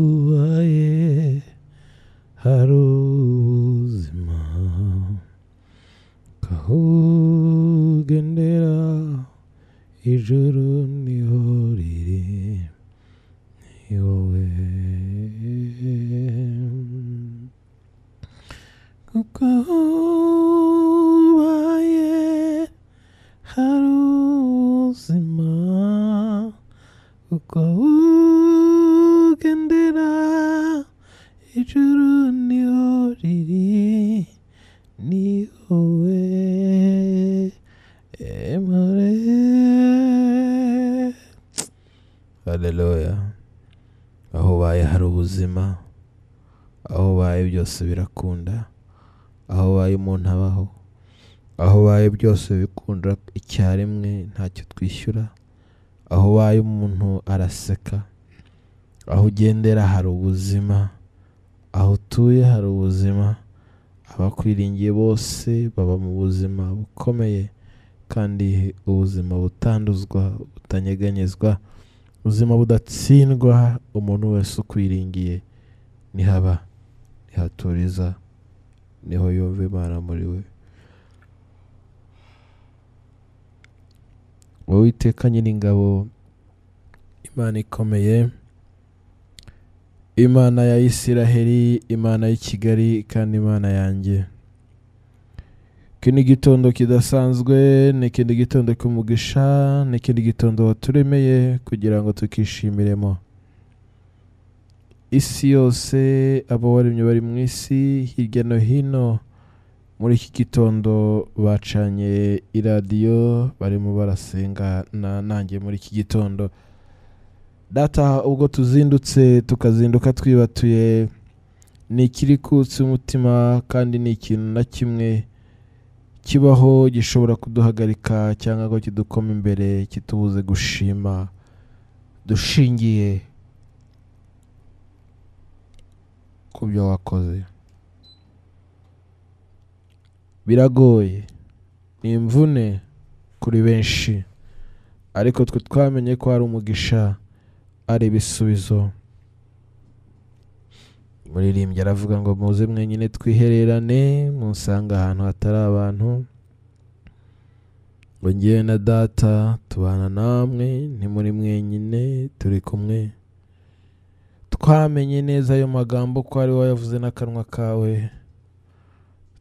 Ubaye hari ubuzima kahugendera ijuru niho riri ni wowe kuko ubaye hari ubuzima kuko ugendera ijuru niho riri ni wowe emore. Haleluya. Aho ubaye hari ubuzima, aho ubaye byose birakunda, aho ubaye umuntu abaho, aho ubaye byose bikunda icyarimwe ntacyo twishyura, aho ubaye umuntu araseka, aho ugendera hari ubuzima, aho utuye hari ubuzima, abakwiringiye bose baba mu buzima bukomeye kandi ubuzima butanduzwa butanyeganyezwa, ubuzima budatsindwa. Umuntu wese ukwiringiye nihaba nihaturiza, niho yumva Imana muri we. Uwiteka Nyiringabo, Imana ikomeye, Imana ya Isiraheli, Imana y'i Kigali kandi Imana yanjye. Iki ni igitondo kidasanzwe, ni ikindi gitondo cy'umugisha, ni ikindi gitondo waturemeye kugira ngo tukishimiremo. Isi yose, abo waremye bari mu isi hirya no hino, muri iki gitondo bacanye iradiyo barimo barasenga nanjye muri iki gitondo. Data, ubwo tuzindutse tukazinduka twibatuye, ni ikiri kutse umutima kandi ni ikintu na kimwe kibaho gishobora kuduhagarika cyangwa ngo kidukome imbere kitubuze gushima dushingiye ku byo wakoze. Biragoye, ni imvune kuri benshi, ariko twe twamenye ko hari umugisha, ari ibisubizo. Umuririmbyi aravuga ngo muze mwenyine twihererane, munsanga ahantu hatari abantu, ngo ngewe na Data tubana namwe, ntimuri mwenyine turi kumwe. Twamenye neza ayo magambo ko ari wowe yavuze n'akanwa kawe,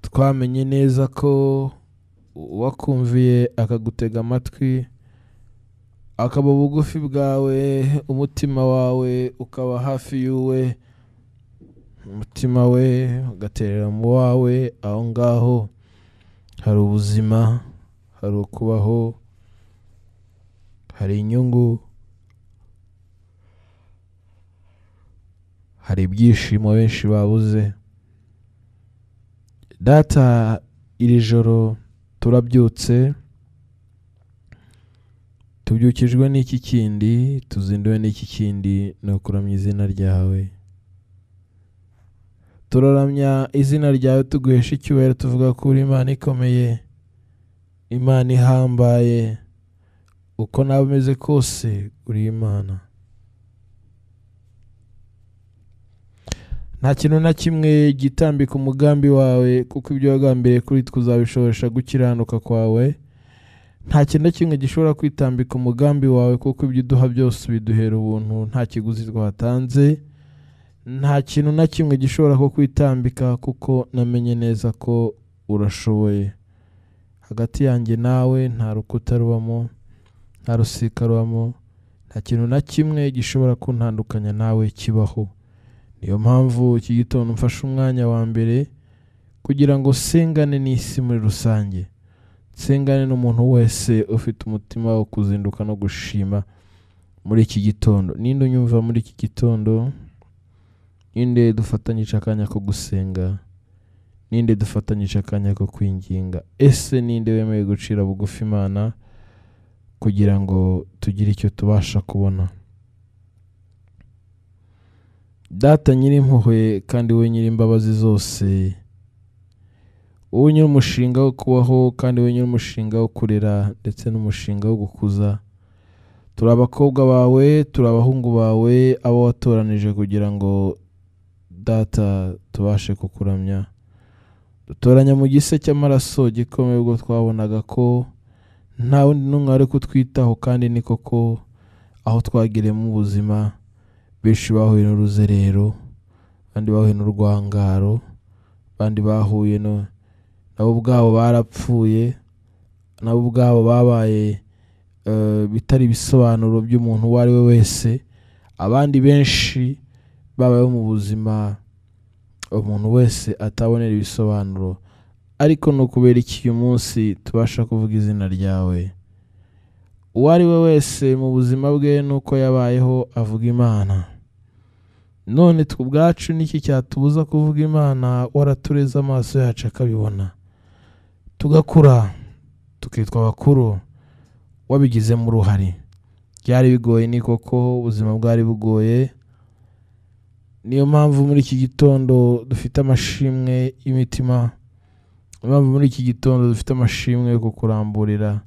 twamenye neza ko wakumviye akagutega amatwi, akaba bugufi bwawe, umutima wawe ukaba hafi y'uwe, umutima we ugaterera mu wawe. Aho ngaho hari ubuzima, hari ukubaho, hari inyungu, hari ibyishimo benshi babuze. Data, iri joro turabyutse, tubyukijwe n'iki kindi, tuzinduwe n'iki kindi, ni ukuramya izina ryawe. Turaramya izina ryawe tuguhesha icyubahiro, tuvuga ko uri Imana ikomeye, Imana ihambaye. Uko nawe umeze kose uri Imana. Nta kintu na kimwe gitambika umugambi wawe, kuko ibyo wagambiriye kuri twe uzabishoboresha gukiranuka kwawe. Nta kintu na kimwe gishobora kwitambika umugambi wawe, kuko ibyo uduha byose biduhera ubuntu, nta kiguzi twatanze. Nta kintu na kimwe gishobora ko kwitambika, kuko namenye neza ko urashoboye. Hagati yanjye nawe nta rukuta rubamo, nta rusika rubamo, nta kintu na kimwe gishobora kuntandukanya nawe kibaho. Niyo mpamvu iki gitondo mfashe umwanya wa mbere kugira ngo sengane n'isi muri rusange, sengane n'umuntu wese ufite umutima wo kuzinduka no gushima muri iki gitondo. Ninde unyumva muri iki gitondo? Ninde dufatanyije akanya ko gusenga? Ninde dufatanyije akanya ko kwinginga? Ese ninde wemeye gucira bugufi Imana kugira ngo tugire icyo tubasha kubona? Data Nyirimpuhwe kandi we Nyirimbabazi zose, wowe nyiri umushinga wo kubaho kandi we nyiri umushinga wo kurera ndetse n'umushinga wo gukuza, turi abakobwa bawe, turi abahungu bawe, abo watoranije kugira ngo data tubashe kukuramya. Dutoranya mu gise cy'amaraso gikomeye ubwo twabonaga ko nta wundi n'umwe ari kutwitaho, kandi ni koko aho twagiremo ubuzima benshi bahuye n'uruzerero, abandi bahuye n'urwangaro, abandi bahuye nabo ubwabo barapfuye, nabo ubwabo babaye bitari ibisobanuro by'umuntu uwo ari we wese. Abandi benshi babayeho mu buzima umuntu wese atabonera ibisobanuro, ariko no kubera iki uyu munsi tubasha kuvuga izina ryawe. Uwo ari we wese mu buzima bwe nuko yabayeho avuga Imana. None twe ubwacu niki cyatubuza kuvuga Imana? Waratureze amaso yacu akabibona, tugakura tukitwa abakuru, wabigizemo uruhare. Byari bigoye, ni koko ubuzima bwari bugoye. Niyo mpamvu muri iki gitondo dufite amashimwe y'imitima, impamvu muri iki gitondo dufite amashimwe yo kukuramburira,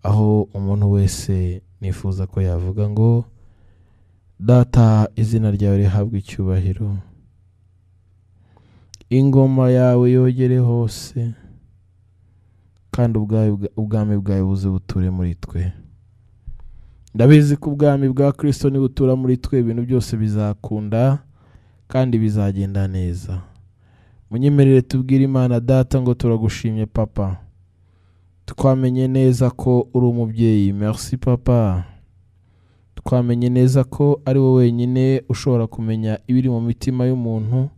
aho umuntu wese nifuza ko yavuga ngo Data, izina ryawe rihabwe icyubahiro, ingoma yawe yogere hose, kandi ubwami bwawe buze buture muri twe. Ndabizi ko ubwami bwa Kristo nibutura muri twe ibintu byose bizakunda kandi bizagenda neza. Munyemerere tubwire Imana Data ngo turagushimye Papa, twamenye neza ko uri umubyeyi. Merci Papa, twamenye neza ko ari wowe wenyine ushobora kumenya ibiri mu mitima y'umuntu,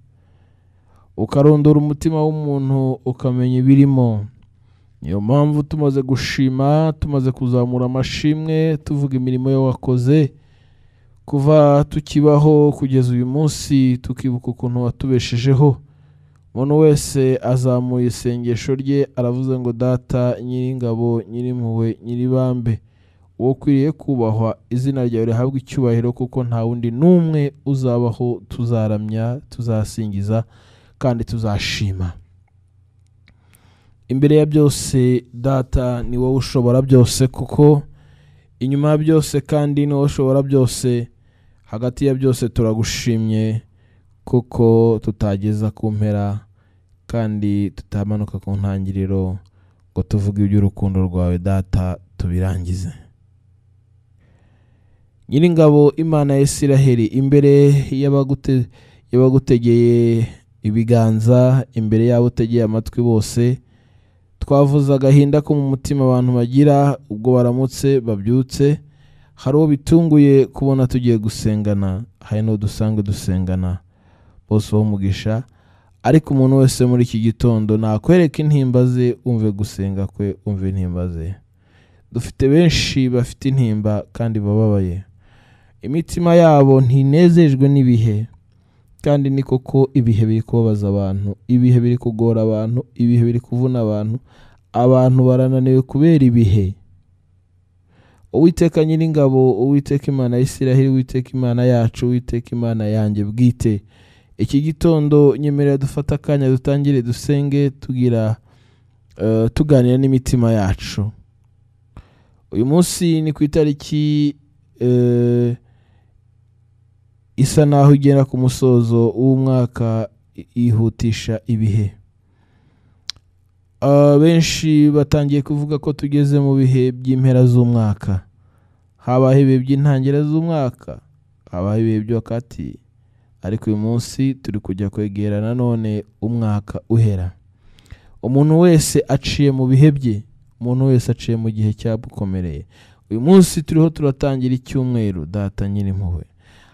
ukarondora umutima w'umuntu ukamenya ibirimo. Niyo mpamvu tumaze gushima, tumaze kuzamura amashimwe, tuvuga imirimo yo wakoze kuva tukibaho kugeza uyu munsi, tukibuka ukuntu watubeshejeho. Umuntu wese azamuye isengesho rye, aravuze ngo Data Nyiringabo, Nyirimpuhwe, Nyiribambe, uwo kwiriye kubahwa, izina ryawe rihabwe icyubahiro, kuko nta wundi n'umwe uzabaho tuzaramya, tuzasingiza kandi tuzashima. Imbere ya byose Data, ni wowe ushobora byose, kuko inyuma ya byose kandi ni wowe ushobora byose. Hagati ya byose turagushimye, kuko tutageza ku mpera kandi tutamanuka ku ntangiriro ngo tuvuge iby'urukundo rwawe Data tubirangize. Nyiringabo, Imana ya Isiraheli, imbere y'abagutegeye ibiganza, imbere y'abo utegeye amatwi bose, twavuze agahinda ko mu mutima abantu bagira ubwo baramutse babyutse. Hari uwo bitunguye kubona tugiye gusengana, hari n'uwo dusanzwe dusengana, bose bo mugisha. Ariko umuntu wese muri iki gitondo nakwereka intimba ze, umve gusenga kwe, umve intimba ze. Dufite benshi bafite intimba kandi bababaye, imitima yabo ntinezejwe n'ibihe, kandi ni koko ibihe biri kubabaza abantu, ibihe biri kugora abantu, ibihe biri kuvuna abantu, abantu barananiwe kubera ibihe. Uwiteka Nyiringabo, Uwiteka Imana ya Isiraheli, Uwiteka Imana yacu, Uwiteka Imana yanjye bwite, iki gitondo nyemerera dufata akanya dutangire dusenge, tuganira n'imitima yacu. Uyu munsi ni ku itariki isa naho igera ku musozo w'umwaka yihutisha ibihe. Benshi batangiye kuvuga ko tugeze mu bihe by'impera z'umwaka. Habaho ibihe by'intangira z'umwaka, habaho ibihe byo hagati, ariko uyu munsi turi kujya kwegera nanone umwaka uhera. Umuntu wese aciye mu bihe bye, umuntu wese aciye mu gihe cyabukomereye. Uyu munsi turiho turatangira icyumweru Data Nyirimpuhwe.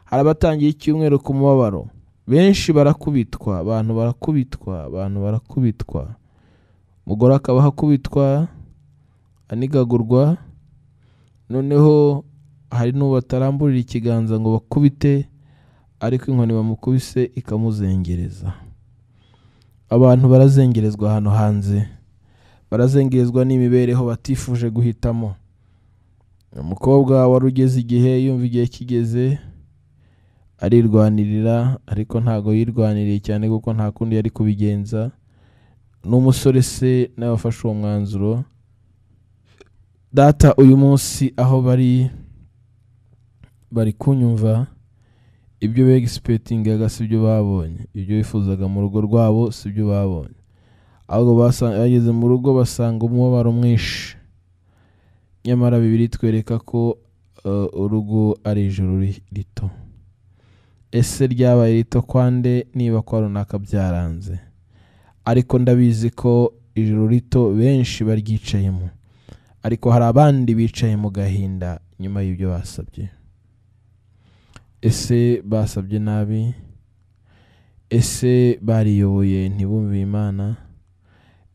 Hari abatangiye icyumweru ku mubabaro, benshi barakubitwa, abantu barakubitwa, umugore akaba akubitwa, anigagurwa. Noneho hari n'uwo bataramburira ikiganza ngo bakubite, ariko inkoni bamukubise ikamuzengereza. Abantu barazengerezwa hano hanze, barazengerezwa n'imibereho batifuje guhitamo. Umukobwa wari ugeze igihe yumva igihe kigeze, arirwanirira, ariko ntago yirwaniriye cyane kuko nta kundi yari kubigenza. N'umusore se nawe afashe uwo mwanzuro. Data, uyu munsi aho bari bari kunyumva, ibyo begisipetingaga si byo babonye, ibyo bifuzaga mu rugo rwabo si byo babonye, ahubwo bageze mu rugo basanga umubabaro mwinshi. Nyamara Bibiliya itwereka ko urugo ari ijuru rito. Ese ryabaye rito kwande niba kwa runaka byaranze? Ariko ndabizi ko ijuru rito benshi baryicayemo, ariko hari abandi bicaye mu gahinda nyuma y'ibyo basabye. Ese basabye nabi? Ese bariyoboye ntibumve Imana?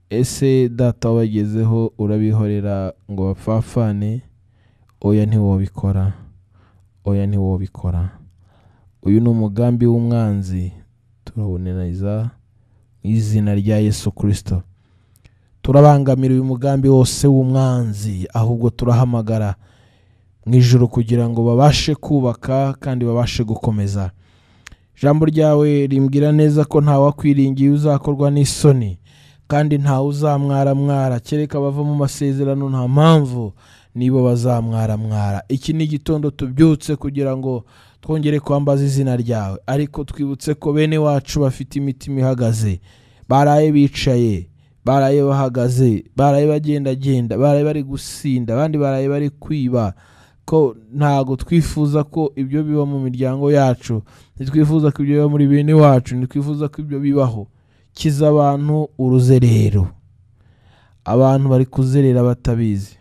Ese data wabagezeho urabihorera ngo bapfapfane? Oya, ntiwobikora. Oya, ntiwobikora. Uyu ni umugambi w'umwanzi, turawuneneza mu izina rya Yesu Kristo. Turabangamira uyu mugambi wose w'umwanzi, ahubwo turahamagara mu ijuru kugira ngo babashe kubaka kandi babashe gukomeza. Ijambo ryawe rimbwira neza ko nta wakwiringiye uzakorwa n'isoni, kandi nta uzamwaramwara kereka bava mu masezerano, nta mpamvu nibo bazamwaramwara. Iki ni igitondo tubyutse kugira ngo twongere kwambaza izina ryawe, ariko twibutse ko bene wacu bafite imitima ihagaze, baraye bicaye, baraye bahagaze, baraye bagendagenda, baraye bari gusinda, abandi baraye bari kwiba, ko ntago twifuza ko ibyo biba mu miryango yacu, ntitwifuza ko ibyo biba muri bene wacu, ntitwifuza ko ibyo bibaho. Kiza abantu uruzerero. Abantu bari kuzerera batabizi.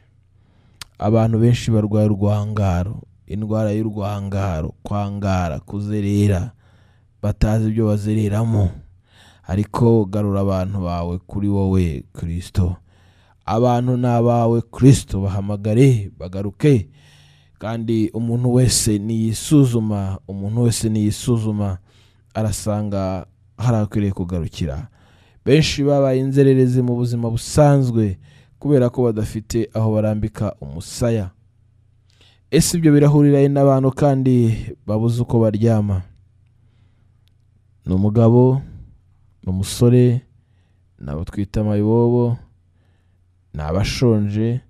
Abantu benshi barwaye urwangaro, indwara y'urwangaro, kwangara, kuzerera, batazi ibyo bazereramo. Ariko garura abantu bawe kuri wowe Kristo. Abantu n'abawe Kristo, bahamagare bagaruke. Kandi umuntu wese niyisuzuma, arasanga harakwiriye kugarukira. Benshi babaye inzererezi mu buzima busanzwe kubera ko badafite aho barambika umusaya. Ese ibyo birahurira n'abantu kandi babuze uko baryama? Ni umugabo, ni umusore, ni abo twita amayibobo, ni abashonje,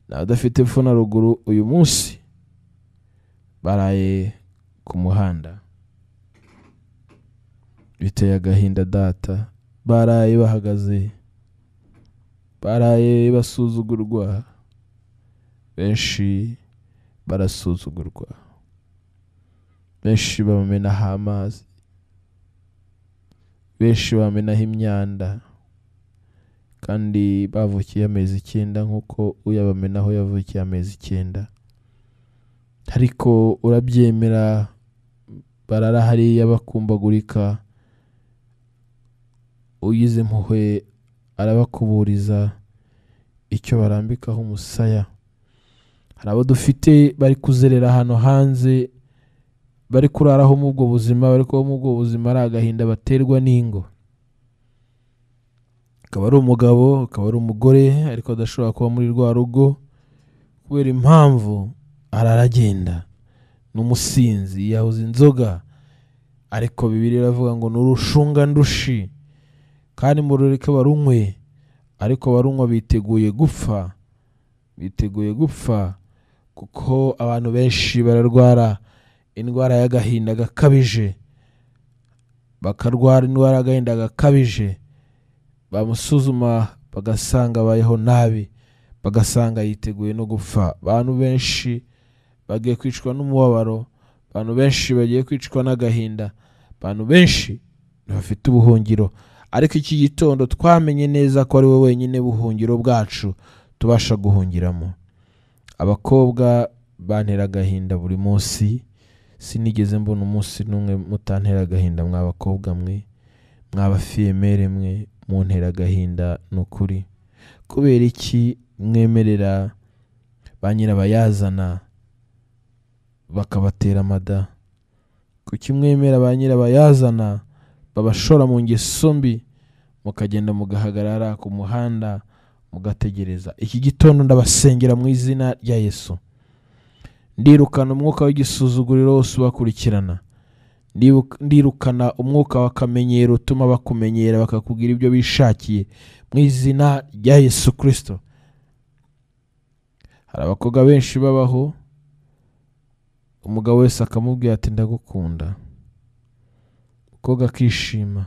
ni abadafite epfo na ruguru. Uyu munsi baraye ku muhanda, biteye agahinda data. Baraye bahagaze, baraye basuzugurwa. Benshi barasuzugurwa, benshi bamenaho amazi, benshi bamenaho imyanda, kandi bavukiye amezi 9 nk'uko uyabamenaho yavukiye amezi 9. Ariko urabyemera, barara hariya bakumbagurika. Uyize impuhwe arabakuburiza icyo barambikaho umusaya. Hari abo dufite bari kuzerera hano hanze, bari kuraraho mu bwo buzima, bari kuba mu bwo buzima ari agahinda baterwa n'ingo. Akaba ari umugabo, akaba ari umugore, ariko adashobora kuba muri rwa rugo kubera impamvu araragenda. N'umusinzi, yahuze inzoga, ariko Bibiliya iravuga ngo nurushunga ndushi, kandi murureke barunywe, ariko barunywa biteguye gupfa, kuko abantu benshi bararwara indwara y'agahinda gakabije, bakarwara indwara y'agahinda gakabije, bamusuzuma bagasanga abayeho nabi, bagasanga yiteguye no gupfa. Abantu benshi bagiye kwicwa n'umubabaro, abantu benshi bagiye kwicwa n'agahinda, abantu benshi bafite ubuhungiro. Ariko iki gitondo twamenye neza ko ari we wenyine buhungiro bwacu tubasha guhungiramo. Abakobwa bantera agahinda buri munsi, sinigeze mbona umunsi n'umwe mutantera agahinda. Mw'abakobwa mwe, mw'abafiyemere mwe, muntera agahinda n'ukuri. Kubera iki mwemerera ba nyirabayazana bakabatera amada? Kuki mwemera ba nyirabayazana babashora mu ngeso mbi, mukagenda mugahagarara ku muhanda mugategereza? Iki gitondo ndabasengera mu izina rya Yesu. Ndirukana umwuka w'igisuzuguriro wose ubakurikirana. Ndirukana umwuka w'akamenyero utuma bakumenyera bakakubwira ibyo bishakiye mu izina rya Yesu Kristo. Hari abakobwa benshi babaho umugabo wese akamubwira ati ndagukunda, umukobwa akishima.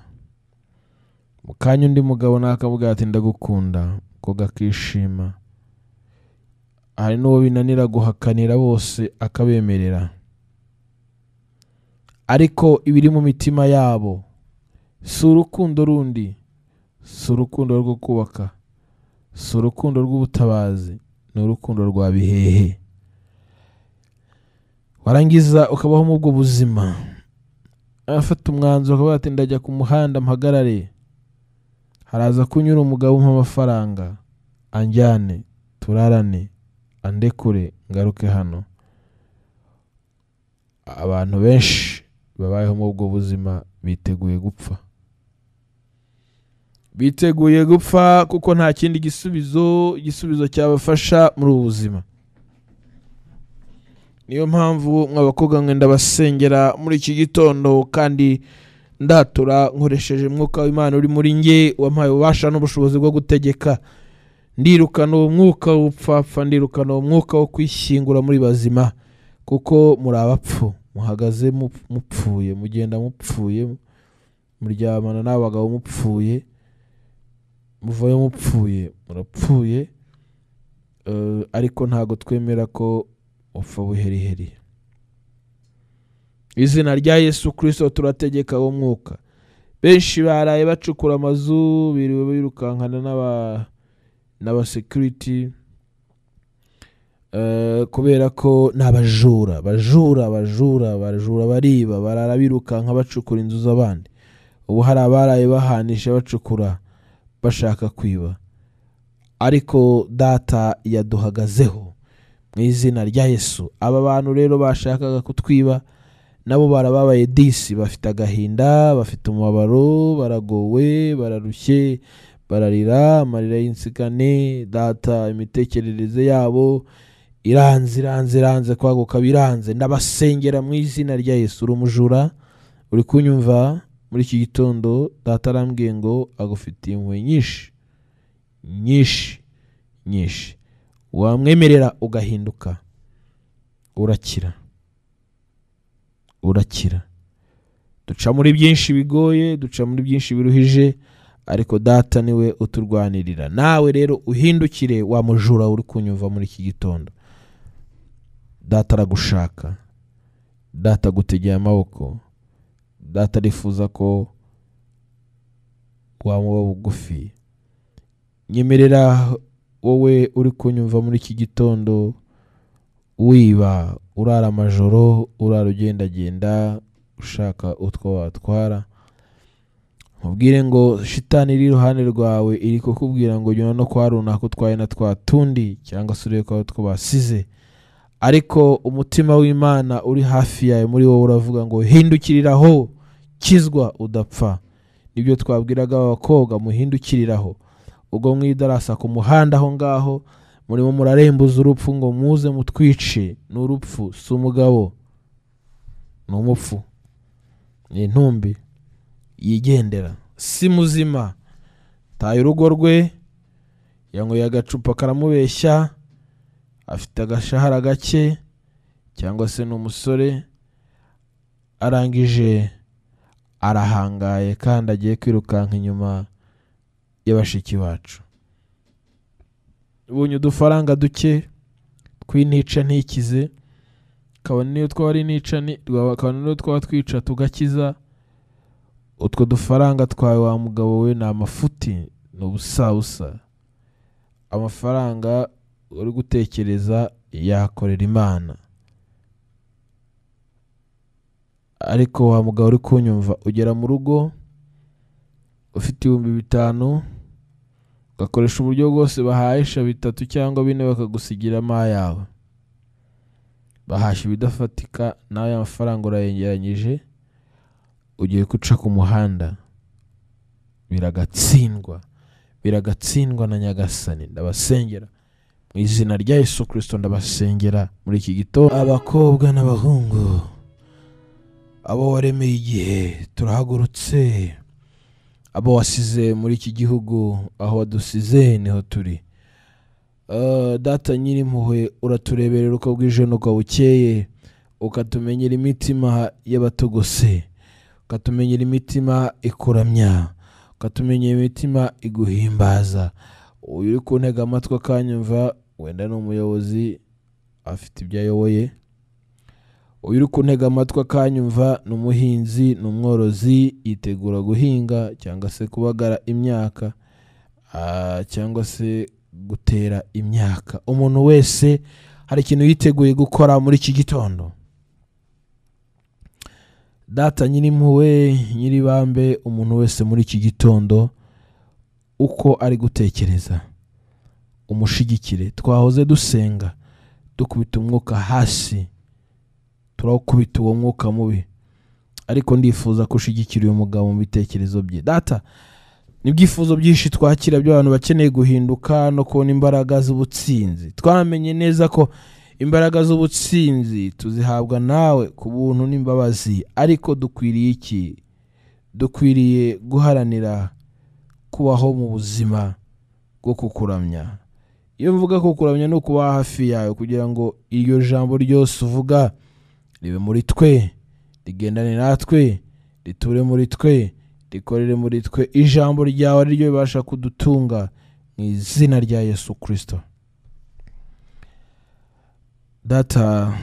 Mu kanya undi mugabo nawe akamubwira ati ndagukunda, umukobwa akishima. Hari n'uwo binanira guhakanira, bose akabemerera. Ariko ibiri mu mitima yabo si urukundo rundi, si urukundo rwo kubaka, si urukundo rw'ubutabazi, ni urukundo rwa bihehe. Warangiza ukabaho mu bwo buzima, afata umwanzuro akavuga ati ndajya ku muhanda mpagarare, haraza kunyura umugabo umpa amafaranga, anjyane turarane, andekure ngaruke hano. Abantu benshi babayeho mu bwo buzima biteguye gupfa, biteguye gupfa kuko nta kindi igisubizo cyabafasha muri ubu buzima. Niyo mpamvu mw'abakobwa mwe ndabasengera muri iki gitondo, kandi ndatura nkoresheje mwuka w'Imana uri muri nge, wampaye ububasha n'ubushobozi bwo gutegeka. Ndirukana uwo mwuka w'ubupfapfa, ndirukana uwo mwuka wo kwishyingura muri bazima, kuko muri abapfu, muhagaze mupfuye, mugenda mupfuye, muryamana n'abagabo mupfuye, muvayo mupfuye, murapfuye. Ariko ntago twemera ko upfa buheriheri. Izina rya Yesu Kristo turategeka uwo mwuka. Benshi baraye bacukura amazu, biriwe birukankana n'aba security, kubera ko n'abajura bariba, barara birukanka bacukura inzu z'abandi. Ubu hari abaraye bahanisha bacukura bashaka kwiba, ariko data yaduhagazeho mu izina rya Yesu. Aba bantu rero bashakaga kutwiba nabo barababaye disi, bafite agahinda, bafite umubabaro, baragowe, bararushye, bararira amarira y'insigane. Data imitekerereze yabo iranze kwaguka, biranze. Ndabasengera mu izina rya Yesu. Uri umujura uri kunyumva muri iki gitondo, data arambwiye ngo agufitiye impuhwe nyinshi. Wamwemerera ugahinduka, urakira. Duca muri byinshi bigoye, duca muri byinshi biruhije, ariko data niwe uturwanirira. Nawe rero uhindukire, wa mujura uri kunyumva muri iki gitondo. Data aragushaka, data agutegeye amaboko, data arifuza ko wamuba bugufi. Nyemerera wowe uri kunyumva muri iki gitondo, wiba, urara amajoro, urara ugendagenda ushaka utwo watwara, mubwire ngo shitani iri iruhande rwawe iri kukubwira ngo jya no kwa runaka utwaye na twa tundi, cyangwa se urebe ko two basize. Ariko umutima w'Imana uri hafi yawe, muri wowe uravuga ngo hindukiriraho, kizwa udapfa. Nibyo twabwiraga abakobwa, muhindukiriraho. Ubwo mwidarasa ku muhanda aho ngaho, murimo murarembuza urupfu ngo muze mutwice. N'urupfu si umugabo, ni umupfu, ni intumbi yigendera, si muzima. Taye urugo rwe, yangoye agacupa karamubeshya, afite agashahara gake, cyangwa se n'umusore, arangije arahangaye kandi agiye kwirukanka inyuma y'abashiki bacu. Ubonye udufaranga duke tw'intica ntikize, kabone niyo twari nica, kabone niyo twaba twica tugakiza. Utwo dufaranga twawe wa mugabo we ni amafuti, ni ubusa. Amafaranga uri gutekereza yakorera Imana. Ariko wa mugabo uri kunyumva, ugera mu rugo ufite 5,000, ugakoresha uburyo bwose bahayisha 3 cyangwa 4 bakagusigira yawe. Bahasha ibidafatika, nawe amafaranga urayengeranyije, ugiye guca ku muhanda. Biragatsindwa na Nyagasani. Ndabasengera mu izina rya Yesu Kristo, ndabasengera muri iki gitondo. Abakobwa n'abahungu, abo waremeye igihe, turahagurutse. Abo wasize muri iki gihugu, aho wadusize niho turi. Data nyiri impuhwe, uratureberera uko bwije n'uko bukeye, ukatumenyera imitima y'abatogose, ukatumenyera imitima ikuramya, ukatumenyera imitima iguhimbaza. Uyu uri kuntega amatwi akanyumva, wenda ni umuyobozi afite ibyo ayoboye. Uyu uri kuntega amatwi akanyumva ni umuhinzi, ni umworozi, yitegura guhinga cyangwa se kubagara imyaka, cyangwa se gutera imyaka. Umuntu wese hari ikintu yiteguye gukora muri iki gitondo. Data Nyirimpuhwe, Nyiribambe, umuntu wese muri iki gitondo uko ari gutekereza umushigikire. Twahoze dusenga dukubita umwuka hasi, turawukubita uwo mwuka mubi, ariko ndifuza kushigikira uyu mugabo mu bitekerezo bye. Data, n'ibyifuzo byinshi twakira by'abantu bakeneye guhinduka no kubona imbaraga z'ubutsinzi. Twamenye neza ko imbaraga z'ubutsinzi tuzihabwa nawe ku buntu n'imbabazi, ariko dukwiriye iki? Dukwiriye guharanira kubaho mu buzima bwo kukuramya. Iyo mvuga kukuramya no kuba hafi yawe, kugira ngo iryo jambo ryose uvuga ribe muri twe, rigendane natwe, riture muri twe, rikorere muri twe. Ijambo ryawe ari ryo bibasha kudutunga, mu izina rya Yesu Kristo. Data,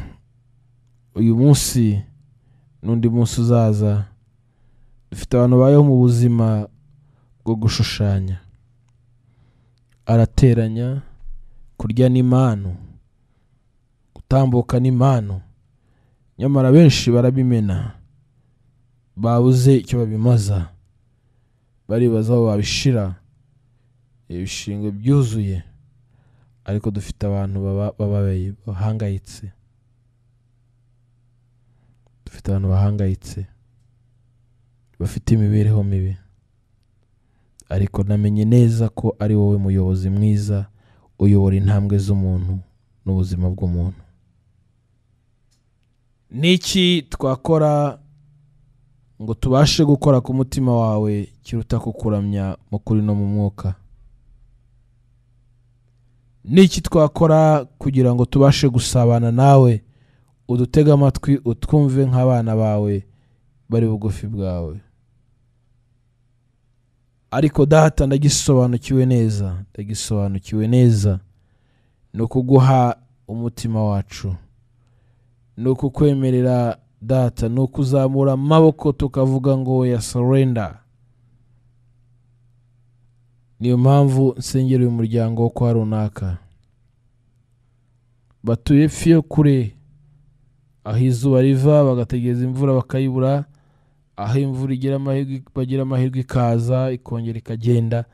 uyu munsi n'undi munsi uzaza dufite abantu bayeho mu buzima bwo gushushanya. Arateranya, kurya n'impano, gutambuka n'impano, nyamara benshi barabimena, babuze icyo babimaza, baribaza aho babishira, ibishingwe byuzuye. Ariko dufite abantu bababaye, bahangayitse. Dufite abantu bahangayitse, bafite imibereho mibi, ariko namenye neza ko ari wowe muyobozi mwiza uyobora intambwe z'umuntu n'ubuzima bw'umuntu. Niki twakora ngo tubashe gukora ku mutima wawe kiruta kukuramya mu kuri no mu mwuka? Niki twakora kugira ngo tubashe gusabana nawe, udutega amatwi utwumve nk'abana bawe bari bugufi bwawe? Ariko Data, ndagisobanukiwe neza, no kuguha umutima wacu, no kukwemerera Data, no kuzamura amaboko tukavuga ngo ya surrender. Niyo mpamvu nsengera uyu muryango wo kwa runaka, batuye fiyo kure, aho izuba riva bagategereza imvura bakayibura, aho imvura bagira amahirwe ikaza ikongera ikagenda.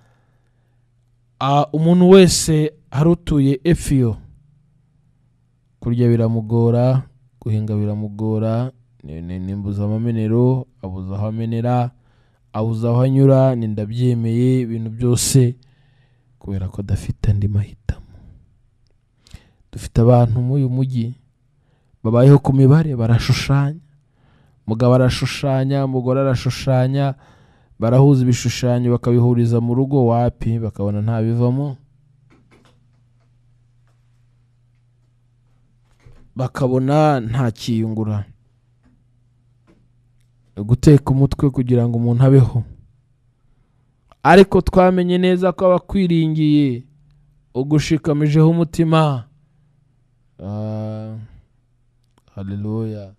Umuntu wese harutuye efiyo, kurya biramugora, guhinga biramugora, nimbuza amamenero, abuza aho amenera, abuza aho anyura, nindabyemeye ibintu byose, kubera ko dafite andi mahitamo. Dufite abantu muri uyu mujyi babayeho ku mibare, barashushanya. Mugabo arashushanya, umugore arashushanya, barahuza ibishushanyo bakabihuriza mu rugo, wapi bakabona nta bivamo, bakabona nta kiyungura. Guteka umutwe kugira ngo umuntu abeho. Ariko twamenye neza ko abakwiringiye ugushikamijeho umutima, haleluya,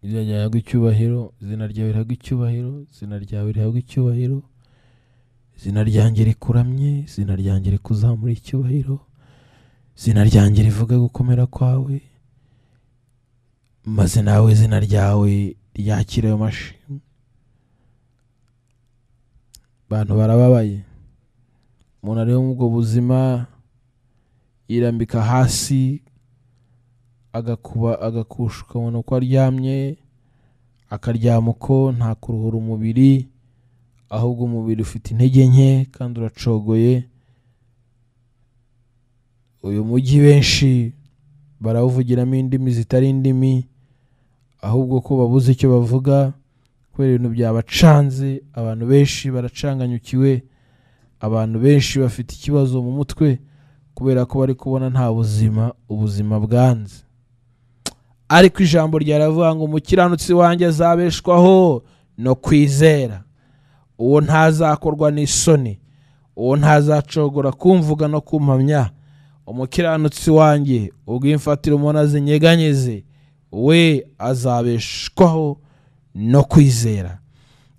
izina ryawe icyubahiro, izina ryawe rihabwa icyubahiro, izina ryawe rihabwa icyubahiro, izina ryanjye rikuramye, izina ryanjye rikuzamura icyubahiro, izina ryanjye rivuga gukomera kwawe, maze nawe izina ryawe ryakire ayo mashimwe. Abantu barababaye, umuntu ari mu bwo buzima yirambika hasi, agakusha, ukabona uko aryamye, akaryama uko nta kuruhura umubiri, ahubwo umubiri ufite intege nke kandi uracogoye. Uyu mujyi benshi barawuvugiramo indimi zitari indimi, ahubwo ko babuze icyo bavuga kubera ibintu byabacanze. Abantu benshi baracanganyukiwe, abantu benshi bafite ikibazo mu mutwe kubera ko bari kubona nta buzima, ubuzima bwanze. ariko ijambo ryaravuga ngo umukiranutsi wanjye azabeshwaho no kwizera. Uwo ntazakorwa n'isoni, uwo ntazacogora kumvuga no kumpamya. Umukiranutsi wanjye ubwo imfatiro umuntu zinyeganyeze, we azabeshwaho no kwizera.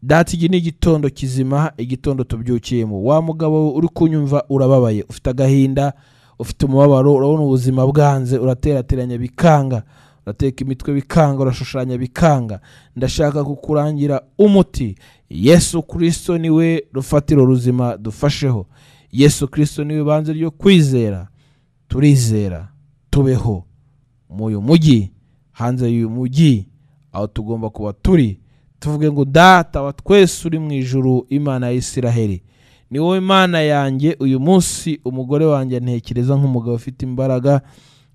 Data, iki ni igitondo kizima, igitondo tubyukiyemo. Wa mugabo uri kunyumva urababaye, ufite agahinda, ufite umubabaro, urabona ubuzima bwanze, uraterateranya bikanga, urateka imitwe bikanga, urashushanya bikanga. Ndashaka kukurangira umuti. Yesu Kristo niwe rufatiro ruzima dufasheho. Yesu Kristo niwe banze ryo kwizera. Turizera tubeho mu uyu mujyi, hanze y'uyu mujyi aho tugomba kuba turi, tuvuge ngo Data wa twese uri mu ijuru, Imana ya Isiraheli, ni wowe Imana yanjye. Uyu munsi umugore wanjye ntekereza nk'umugabo ufite imbaraga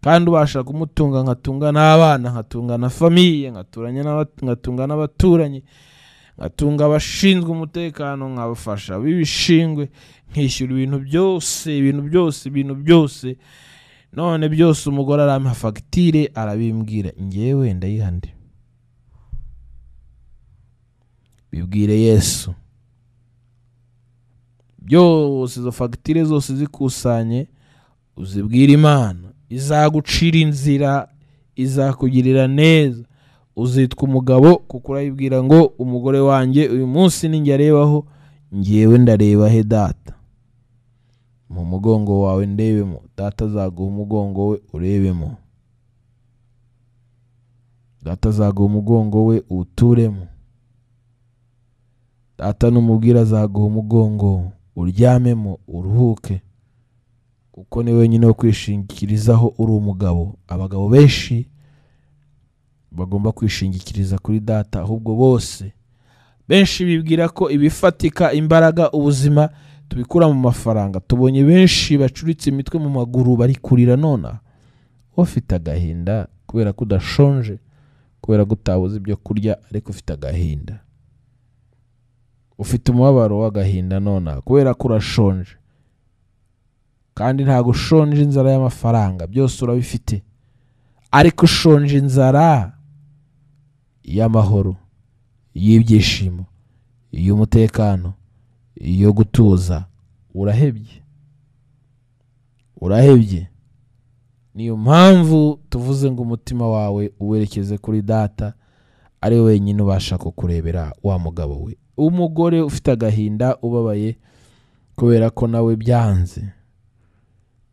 kandi ubasha kumutunga, nkatunga n'abana, nkatunga na famiye, nkatunga n'abaturanyi, nkatunga abashinzwe umutekano, nkabafasha bibishingwe, nkishyura ibintu byose. None byose umugore arampa fagitire, arabimbwira, njyewe ndayihande. Bibwire Yesu. Byose izo fagitire zose zikusanye, uzibwira Imana, izagucira inzira, izakugirira neza. Uzitwa umugabo kuko urayibwira ngo umugore wanjye uyu munsi ninjye arebaho, njyewe ndareba he Data? Mu mugongo wawe ndebemo. Data azaguha umugongo we urebemo. Data azaguha umugongo we uturemo. Data numubwira azaguha umugongo uryamemo uruhuke, kuko ni wenyine wo kwishingikirizaho uri umugabo. Abagabo benshi bagomba kwishingikiriza kuri Data, ahubwo bose benshi bibwira ko ibifatika, imbaraga, ubuzima tubikura mu mafaranga. Tubonye benshi bacuritse imitwe mu maguru bari kurira nona. Ufite agahinda kubera ko udashonje, kubera ko utabuze ibyo kurya, ariko ufite agahinda. Ufite umubabaro w'agahinda nona kubera ko urashonje, kandi ntago ushonje inzara y'amafaranga, byose urabifite, ariko ushonje inzara y'amahoro, y'ibyishimo, y'umutekano, yo gutuza. Urahebye. Niyo mpamvu tuvuze ngo umutima wawe uwerekeze kuri Data, ari we wenyine ubasha kukurebera. Wa mugabo we, umugore ufite agahinda, ubabaye kubera ko nawe byanze.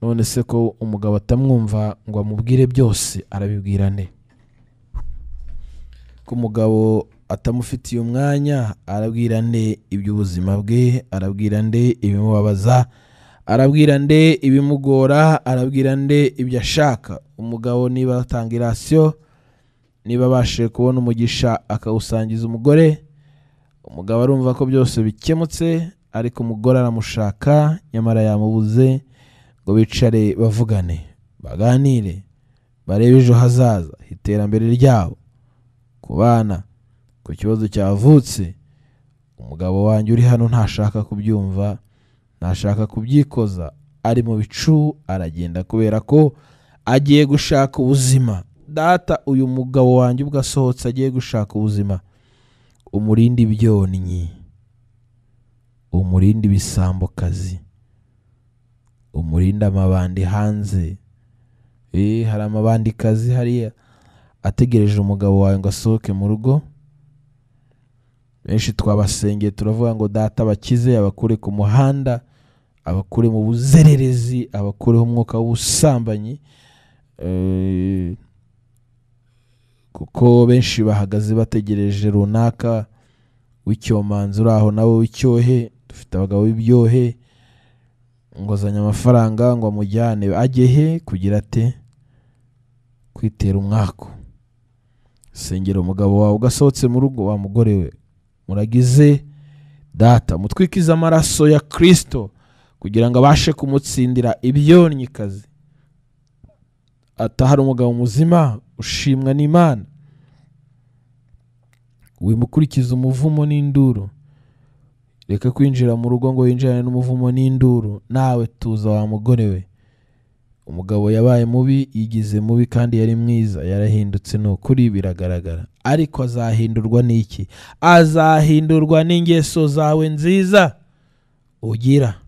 None se ko umugabo atamwumva ngo amubwire byose, arabibwira nde? Ko umugabo atamufitiye umwanya, arabwira nde iby'ubuzima bwe? Arabwira nde ibimubabaza? Arabwira nde ibimugora? Arabwira nde ibyo ashaka? Umugabo niba atanga irasiyo, niba abashe kubona umugisha akawusangiza umugore, umugabo arumva ko byose bikemutse, ariko umugore aramushaka, nyamara yamubuze ngo bicare bavugane, baganire, barebe ejo hazaza, iterambere ryabo, ku bana, ku kibazo cyavutse. Umugabo wanjye uri hano ntashaka kubyumva, ntashaka kubyikoza, ari mu bicu, aragenda kubera ko agiye gushaka ubuzima. Data, uyu mugabo wanjye ubwo asohotse agiye gushaka ubuzima, umurinde ibyonnyi, umurinde ibisambokazi, umurinde amabandi hanze. Hari amabandikazi hariya ategereje umugabo wawe ngo asohoke mu rugo. Benshi twabasengeye, turavuga ngo Data abakize, abakure ku muhanda, abakure mu buzererezi, abakureho umwuka w'ubusambanyi, kuko benshi bahagaze bategereje runaka w'icyomanzi uri aho nawe w'icyohe. Dufite abagabo b'ibyohe, ngo azanye amafaranga ngo amujyane, ajye he? Kugira ate? Kwitera umwako. Sengera umugabo wawe ugasohotse mu rugo. Wa mugore we, muragize Data mutwikiza amaraso ya Kristo kugira ngo abashe kumutsindira ibyonnyi-kazi. Atahari umugabo muzima ushimwa n'Imana. Wimukurikiza umuvumo n'induru. Reka kwinjira mu rugo ngo winjirane n'umuvumo n'induru. Nawe tuza, wa mugore we, umugabo yabaye mubi, yigize mubi kandi yari mwiza, yarahindutse, ni ukuri biragaragara. Ariko azahindurwa n'iki? Azahindurwa n'ingeso zawe nziza ugira.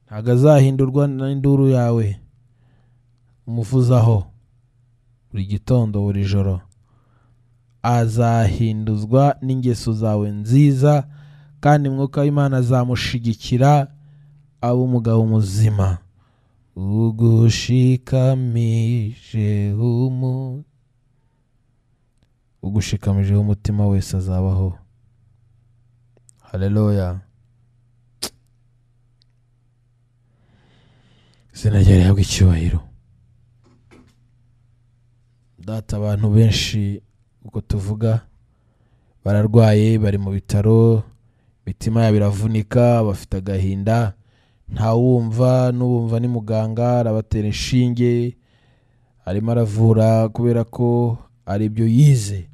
Ntabwo azahindurwa n'induru yawe umuvuzaho buri gitondo buri joro. Azahinduzwa n'ingeso zawe nziza, kandi Mwuka w'Imana azamushigikira aba umugabo muzima. Ugushikamije umutima wese azabaho. Haleluya. Izina rye rihabwe icyubahiro. Data, abantu benshi uko tuvuga bararwaye, bari mu bitaro, imitima yabo iravunika, bafite agahinda, ntawumva, n'ubumva ni muganga arabatera inshinge, arimo aravura kubera ko ari ibyo yize.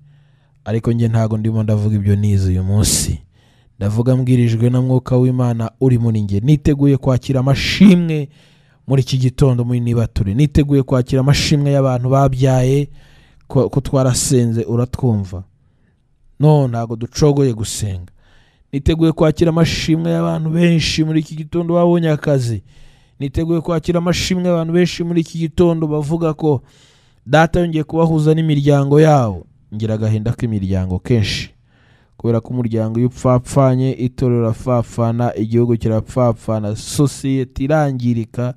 Ariko njye ntago ndimo ndavuga ibyo nize uyu munsi, ndavuga mbwirijwe na Mwuka w'Imana uri muri njye. Niteguye kwakira amashimwe muri iki gitondo muri Nibature. Niteguye kwakira amashimwe y'abantu babyaye ko twarasenze uratwumva. No, ntago ducogoye gusenga. Niteguye kwakira amashimwe y'abantu benshi muri iki gitondo babonye akazi. Niteguye kwakira amashimwe y'abantu benshi muri iki gitondo bavuga ko Data yongeye kubahuza n'imiryango yabo. Ngira agahinda k'imiryango kenshi, kubera ko umuryango iyo upfapfanye, itorero rirapfapfana, igihugu kirapfapfana, sosiyete irangirika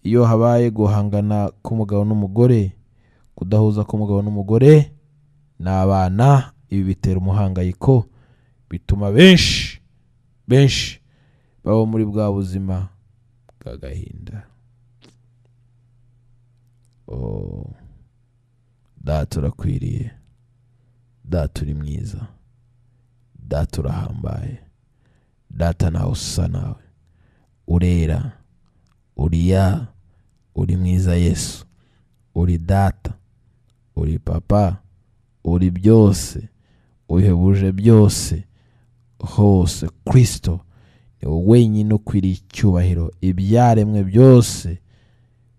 iyo habaye guhangana k'umugabo n'umugore, kudahuza k'umugabo n'umugore n'abana. Ibi bitera umuhangayiko, bituma benshi baba muri bwa buzima bw'agahinda. Data urakwiriye, Data uri mwiza, Data urahambaye, Data nawe usa nawe, urera, uriya, uri mwiza Yesu, uri Data, uri Papa, uri byose, uhebuje byose hose. Kristo ni wowe wenyine ukwiriye icyubahiro. Ibyaremwe byose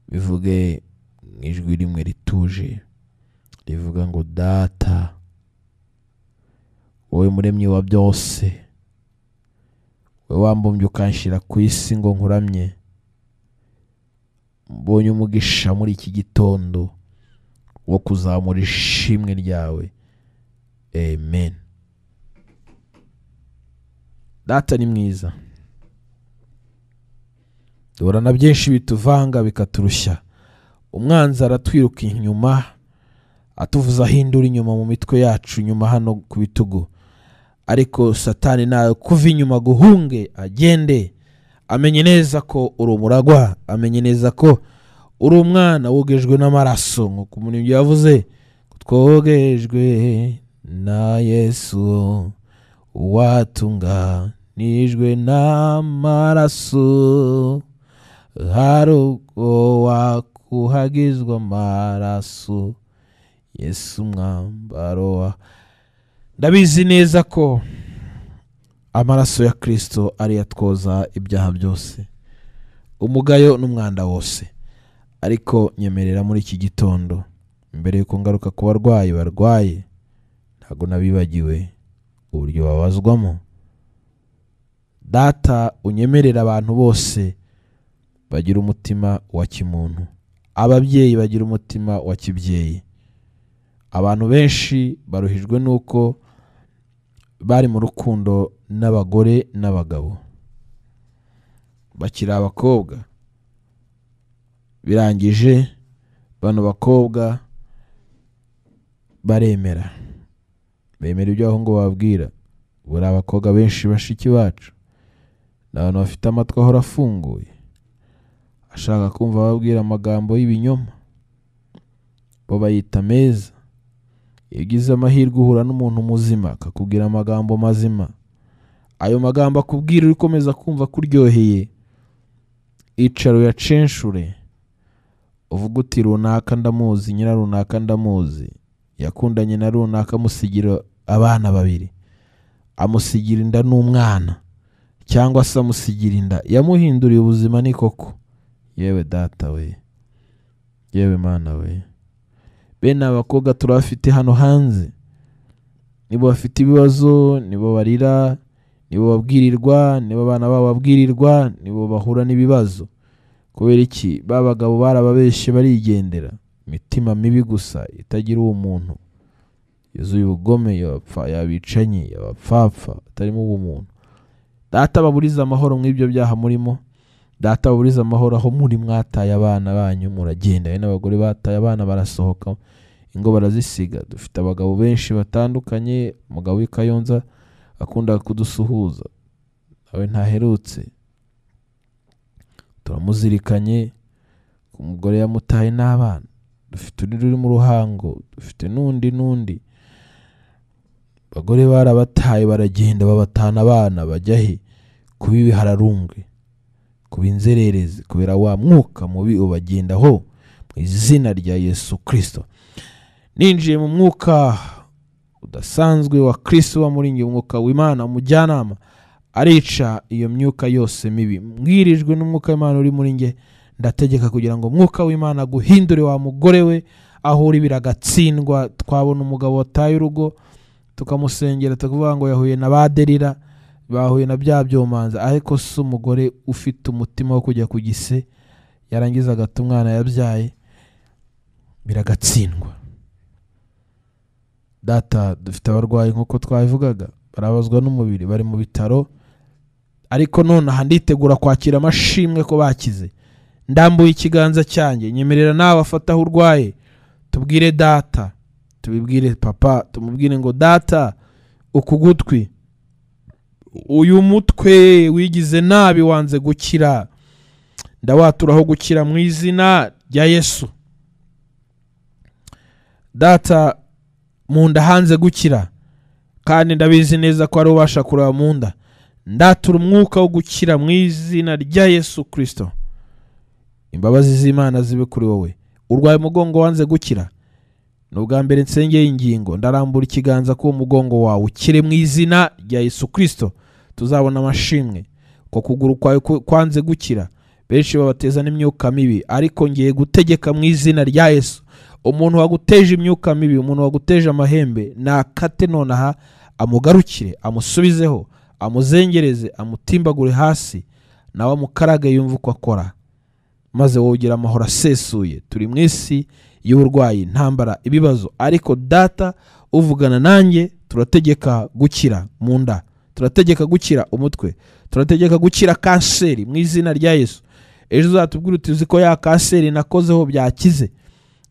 bivuge mu ijwi rimwe rituje, rivuga ngo Data, wowe muremyi wa byose, wowe wambumbye ukanshira ku isi ngo nkuramye, mbonye umugisha muri iki gitondo wo kuzamura ishimwe ryawe. Amen. Data ni mwiza. Duhura na byinshi bituvanga bikaturushya. Umwanzi aratwiruka inyuma, atuvuza ahindura inyuma mu mitwe yacu, inyuma hano ku bitugu. Ariko Satani nawe kuva inyuma guhunge, agende, amenye neza ko uri umuragwa, amenye neza ko uri umwana wogejwe n'amaraso, nk'uko umuntu yavuze, twogejwe na Yesu watunganijwe n'amaraso, hari ubwo wakuhagizwa amaraso, Yesu mwambaro wa. Ndabizi neza ko amaraso ya Kristo ari yatwoza ibyaha byose, umugayo n'umwanda wose. Ariko nyemerera muri iki gitondo, mbere yuko ngaruka ku barwaye, ntago nabibagiwe uburyo babazwamo. Data, unyemerera abantu bose bagira umutima wa kimuntu, ababyeyi bagira umutima wa kibyeyi. Abantu benshi baruhijwe nuko bari mu rukundo n'abagore n'abagabo, bakiri abakobwa, birangije bano bakobwa bemera ibyo abahungu bababwira. Buri abakobwa benshi bashiki bacu n'abantu bafite amatwi ahora afunguye, ashaka kumva bababwira amagambo y'ibinyoma, bo bayita meza. Iyo ugize amahirwe uhura n'umuntu muzima akakubwira amagambo mazima, ayo magambo akubwira urikomeza kumva kuryoheye, icaro ya censhure, uvuga uti runaka ndamuzi, nyina runaka ndamuzi, yakundanye na runaka, amusigira abana babiri, amusigira inda n'umwana, cyangwa se amusigira inda, yamuhinduriye ubuzima. Ni koko yewe Data we, yewe Mana we, bene abakobwa turafite hano hanze, nibo bafite ibibazo, nibo barira, nibo babwirirwa, nibo abana babo babwirirwa, nibo bahura n'ibibazo. Kubera iki? Babagabo barababeshe barigendera, imitima mibi gusa itagira umuntu, yuzuye ubugome, yabicanye, yabapfapfa, atarimo ubumuntu. Data baburiza amahoro mw'ibyo byaha murimo. Data baburiza amahoro aho muri mwataye abana banyu muragenda. N'abagore bataye abana barasohoka, ingo barazisiga. Dufite abagabo benshi batandukanye. Umugabo w'Ikayonza akunda kudusuhuza, nawe ntaherutse, turamuzirikanye. Umugore yamutaye n'abana. Dufite uri mu Ruhango, dufite n'undi. Bagore barabataye baragenda, babatana abana bajya he? Kubibi hararumbwe, kubinzerereze, kubera wa mwuka mubi ubagendaho mu izina rya Yesu Kristo. Ninjiye mu mwuka udasanzwe wa Kristo wa muri nge, umwuka w'Imana, umujyanama arica iyo myuka yose mibi. Mbwirijwe n'umwuka w'Imana uri muri nge, ndategeka kugira ngo umwuka w'Imana guhindure wa mugore we aho uri biragatsindwa. Twabona umugabo wataye urugo tukamusengera tukavuga ngo yahuye na baderira, bahuye na bya byomanza, ariko si umugore ufite umutima wo kujya ku gise, yarangiza agata umwana yabyaye, biragatsindwa. Data, dufite abarwayi nk'uko twabivugaga, barabazwa n'umubiri, bari mu bitaro, ariko none aha nditegura kwakira amashimwe ko bakize. Ndambuye ikiganza cyanjye, nyemerera nawe afata aho urwaye, tubwire Data, tubibwire Papa, tumubwire ngo Data, ukugutwi, uyu mutwe wigize nabi wanze gukira, ndawaturaho gukira mu izina rya Yesu. Data, mu nda hanze gukira, kandi ndabizi neza ko ari ubasha kureba mu nda. Ndatura umwuka wo gukira mu izina rya Yesu Kristo. Imbabazi z'Imana zibe kuri wowe. Urwaye umugongo wanze gukira, n'ubwa mbere nsengeye ingingo, ndarambura ikiganza ko umugongo wawe ukire mu izina rya Yesu Kristo. Tuzabona amashimwe. Ko kuguru kwawe kwanze gukira, benshi babateza n'imyuka mibi, ariko ngiye gutegeka mu izina rya Yesu. Umuntu waguteje imyuka mibi, umuntu waguteje amahembe, nakate nonaha amugarukire, amusubizeho, amuzengereze, amutimbagure hasi, nawe amukarage yumva uko akora, maze wowe ugira amahoro asesuye. Turi mu isi y'uburwayi, ntambara, ibibazo, ariko Data uvugana nanjye, turategeka gukira mu nda, turategeka gukira umutwe, turategeka gukira kanseri mu izina rya Yesu. Ejo uzatubwira uti ko ya kanseri nakozeho byakize.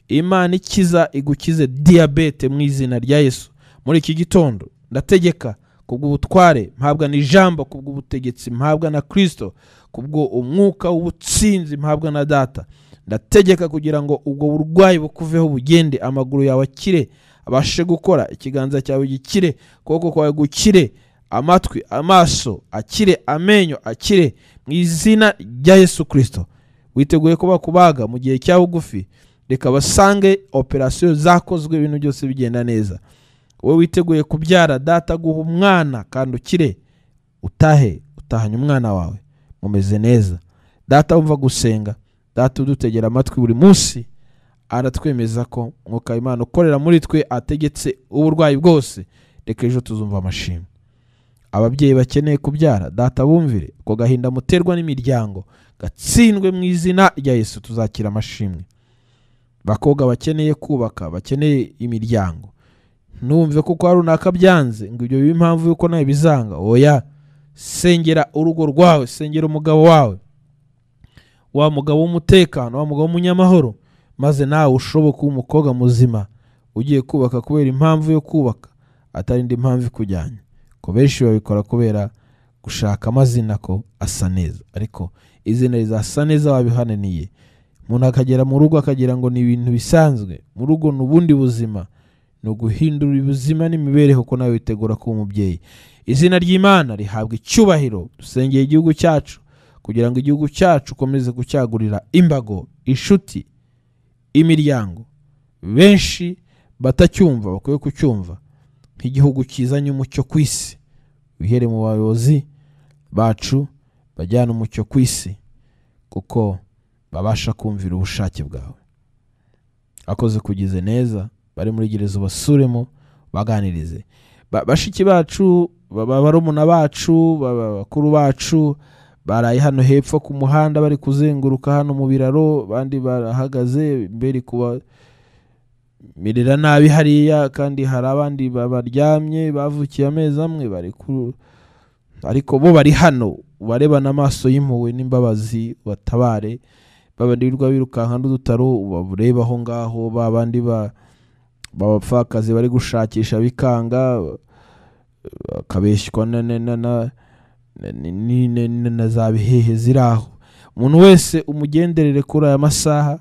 Imana ikiza igukize diabete mu izina rya Yesu. Muri iki gitondo ndategeka kubw'ubutware mpabwa n'ijambo, kubw'ubutegetsi mpabwa na Kristo, kubwo umwuka w'ubutsinzi mpabwa na Data. Ndategeka kugira ngo ubwo burwayi bukuveho bugende, amaguru yawe akire, abashe gukora, ikiganza cyawe gikire, ukuboko kwawe gukire, amatwi, amaso akire, amenyo akire mu izina rya Yesu Kristo. Witeguye kuba kubaga mu gihe cya bugufi, reka basange operasiyo zakozwe, ibintu byose bigenda neza. Wowe witeguye kubyara, Data guha umwana kandi ukire, utahanye umwana wawe mumeze neza. Data wumva gusenga, Data udutegera amatwi buri munsi, aratwemeza ko mwuka w'Imana ukorera muri twe ategetse uburwayi bwose. Reka ejo tuzumva amashimwe. Ababyeyi bakeneye kubyara, Data bumvire, ko gahinda muterwa n'imiryango gatsindwe mu izina rya Yesu, tuzakira amashimwe. Bakobwa bakeneye kubaka, bakeneye imiryango, numve kuko hari runaka byanze ngo ibyo bibe impamvu yuko nawe bizanga. Oya, sengera urugo rwawe, sengera umugabo wawe, wa mugabo w'umutekano, wa mugabo w'umunyamahoro, maze nawe ushoboka umukobwa muzima ugiye kubaka kubera impamvu yo kubaka, atari indi mpamvu ikujyanye. Ko benshi babikora kubera gushaka amazina ko asa neza, ariko izina rizasa neza wabihananiye. Umuntu akagera mu rugo akagira ngo ni ibintu bisanzwe. Mu rugo n'ubundi buzima, no guhindura ubuzima n'imibereho, ko nawe witegura kuba umubyeyi. Izina ry'Imana rihabwa icyubahiro. Dusengeye igihugu cyacu kugira ngo igihugu cyacu komeze kucyagurira imbago, inshuti, imiryango. Benshi batacyumva bakwiye kucyumva, nk'igihugu kizanye umucyo ku isi. Wihere mu bayobozi bacu bajyana umucyo ku isi, kuko babasha kumvira ubushake bwawe. akoze kugize neza, bari muri gereza basuremo baganirize bashiki bacu, barumuna bacu, bakuru bacu baraye hano hepfo ku muhanda bari kuzenguruka hano mu biraro, bandi barahagaze imbere kuba mirira nabi hariya, kandi hari abandi baryamye bavukiye amezi amwe bari ariko bo bari hano barebana amaso y'impuhwe n'imbabazi, batabare babandirwa birukanka n'udutaro babureba aho ngaho, babandi babapfakazi bari gushakisha bikanga, akabeshywa na za bihehe ziraho. Umuntu wese umugenderere kuri aya masaha,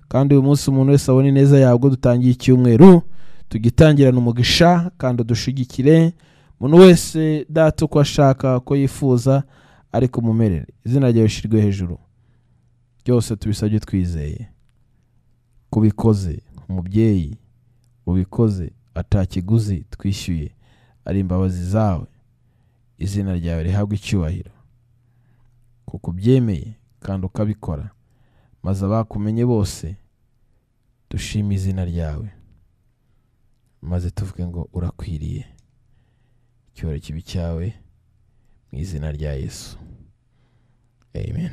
kandi uyu munsi umuntu wese abone neza yabwo dutangiye icyumweru tugitangirana umugisha, kandi dushigikire umuntu wese data uko ashaka ko yifuza, ariko mumerere izina ryawe shirwe hejuru. Byose tubisabye twizeye kubikoze, umubyeyi ubikoze atakiguzi twishyuye, ari imbabazi zawe, izina ryawe rihabwe icyubahiro kuko byemeye kandi ukabikora, maze abakumenye bose dushime izina ryawe, maze tuvuge ngo urakwiriye. Icyubahiro kibi cyawe mu izina rya Yesu, amen.